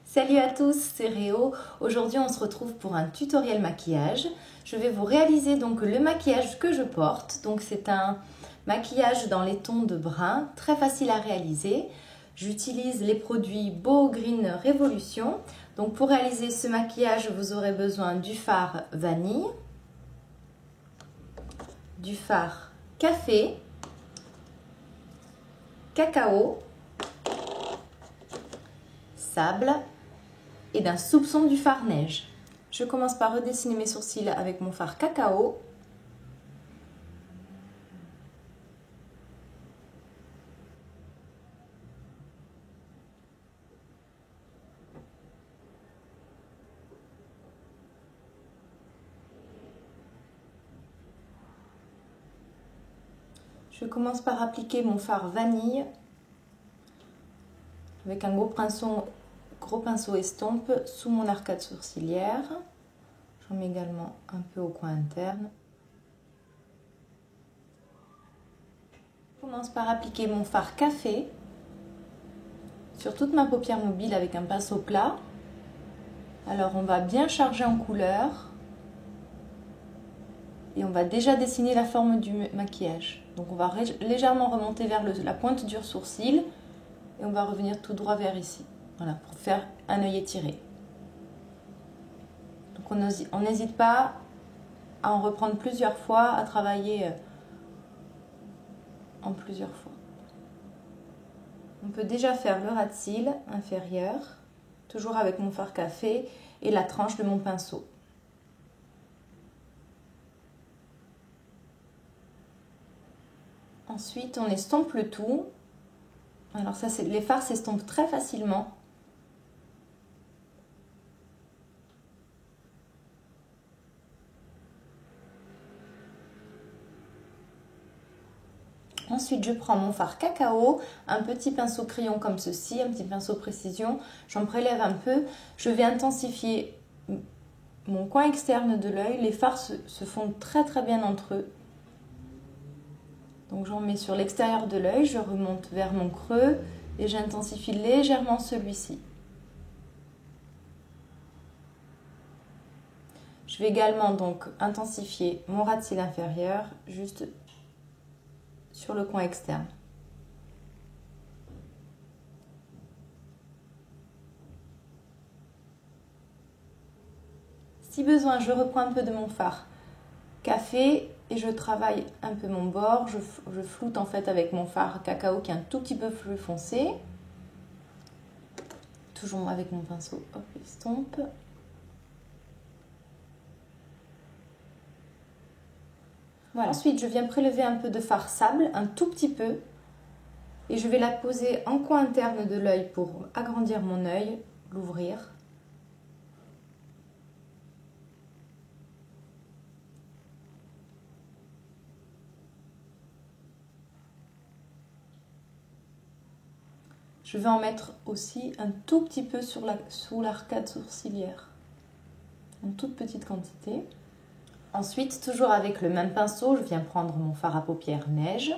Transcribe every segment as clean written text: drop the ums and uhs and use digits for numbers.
Salut à tous, c'est Réo. Aujourd'hui on se retrouve pour un tutoriel maquillage. Je vais vous réaliser donc le maquillage que je porte. Donc c'est un maquillage dans les tons de brun, très facile à réaliser. J'utilise les produits Beau Green Révolution. Donc pour réaliser ce maquillage, vous aurez besoin du fard vanille, du fard café, cacao, sable et d'un soupçon du fard neige. Je commence par redessiner mes sourcils avec mon fard cacao. Je commence par appliquer mon fard vanille avec un gros pinceau estompe sous mon arcade sourcilière. J'en mets également un peu au coin interne. Je commence par appliquer mon fard café sur toute ma paupière mobile avec un pinceau plat. Alors on va bien charger en couleur et on va déjà dessiner la forme du maquillage. Donc on va légèrement remonter vers la pointe du sourcil et on va revenir tout droit vers ici. Voilà, pour faire un œil étiré. Donc on n'hésite pas à en reprendre plusieurs fois, à travailler en plusieurs fois. On peut déjà faire le ras de cils inférieur, toujours avec mon fard café et la tranche de mon pinceau. Ensuite, on estompe le tout. Alors ça, les fards s'estompent très facilement. Ensuite, je prends mon fard cacao, un petit pinceau crayon comme ceci, un petit pinceau précision. J'en prélève un peu. Je vais intensifier mon coin externe de l'œil. Les fards se fondent très très bien entre eux. Donc j'en mets sur l'extérieur de l'œil, je remonte vers mon creux et j'intensifie légèrement celui-ci. Je vais également donc intensifier mon ras de cils inférieur juste sur le coin externe. Si besoin, je reprends un peu de mon fard café et je travaille un peu mon bord. Je floute en fait avec mon fard cacao qui est un tout petit peu plus foncé. Toujours avec mon pinceau, hop, estompe. Voilà. Ensuite, je viens prélever un peu de fard sable, un tout petit peu, et je vais la poser en coin interne de l'œil pour agrandir mon œil, l'ouvrir. Je vais en mettre aussi un tout petit peu sous l'arcade sourcilière, une toute petite quantité. Ensuite, toujours avec le même pinceau, je viens prendre mon fard à paupières neige.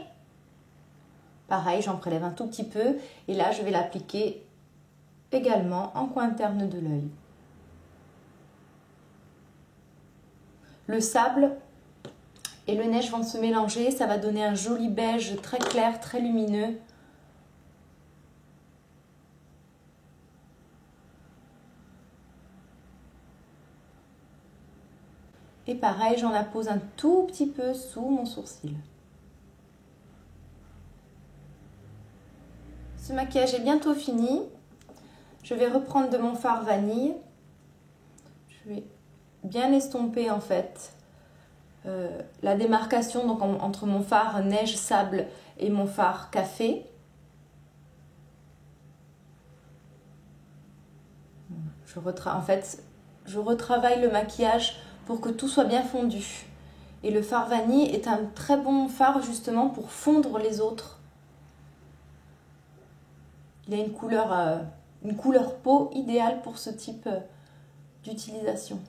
Pareil, j'en prélève un tout petit peu et là, je vais l'appliquer également en coin interne de l'œil. Le sable et le neige vont se mélanger, ça va donner un joli beige très clair, très lumineux. Et pareil, j'en appose un tout petit peu sous mon sourcil. Ce maquillage est bientôt fini. Je vais reprendre de mon fard vanille. Je vais bien estomper en fait la démarcation donc entre mon fard neige sable et mon fard café. Je retravaille le maquillage pour que tout soit bien fondu. Et le fard vanille est un très bon fard justement pour fondre les autres. Il a une couleur peau idéale pour ce type d'utilisation.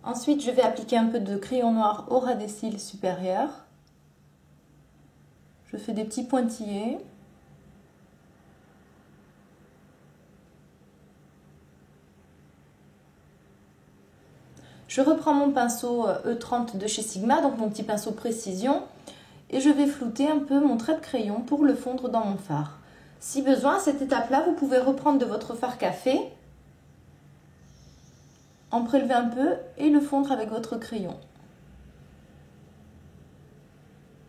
Ensuite, je vais appliquer un peu de crayon noir au ras des cils supérieurs. Je fais des petits pointillés. Je reprends mon pinceau E30 de chez Sigma, donc mon petit pinceau précision, et je vais flouter un peu mon trait de crayon pour le fondre dans mon fard. Si besoin, à cette étape-là, vous pouvez reprendre de votre fard café, en prélever un peu et le fondre avec votre crayon.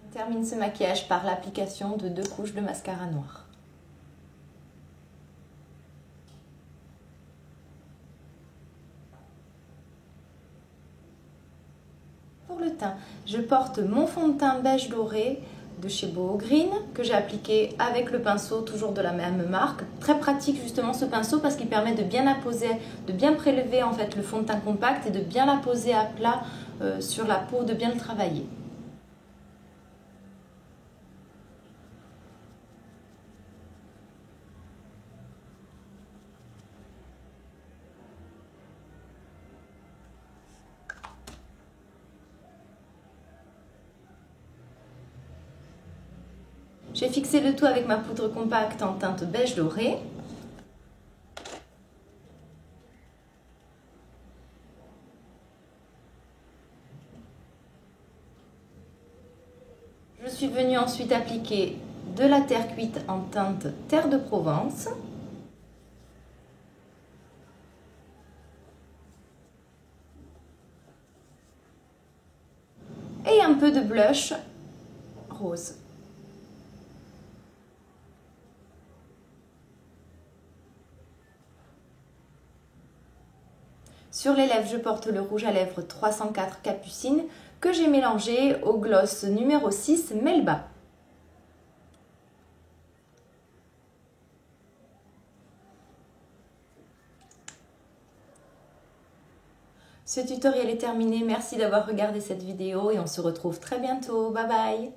On termine ce maquillage par l'application de 2 couches de mascara noir. Pour le teint, je porte mon fond de teint beige doré de chez Boho Green que j'ai appliqué avec le pinceau toujours de la même marque. Très pratique justement ce pinceau parce qu'il permet de bien apposer, de bien prélever en fait le fond de teint compact et de bien la poser à plat sur la peau, de bien le travailler. J'ai fixé le tout avec ma poudre compacte en teinte beige doré. Je suis venue ensuite appliquer de la terre cuite en teinte terre de Provence. Et un peu de blush rose. Sur les lèvres, je porte le rouge à lèvres 304 Capucine que j'ai mélangé au gloss numéro 6 Melba. Ce tutoriel est terminé, merci d'avoir regardé cette vidéo et on se retrouve très bientôt. Bye bye!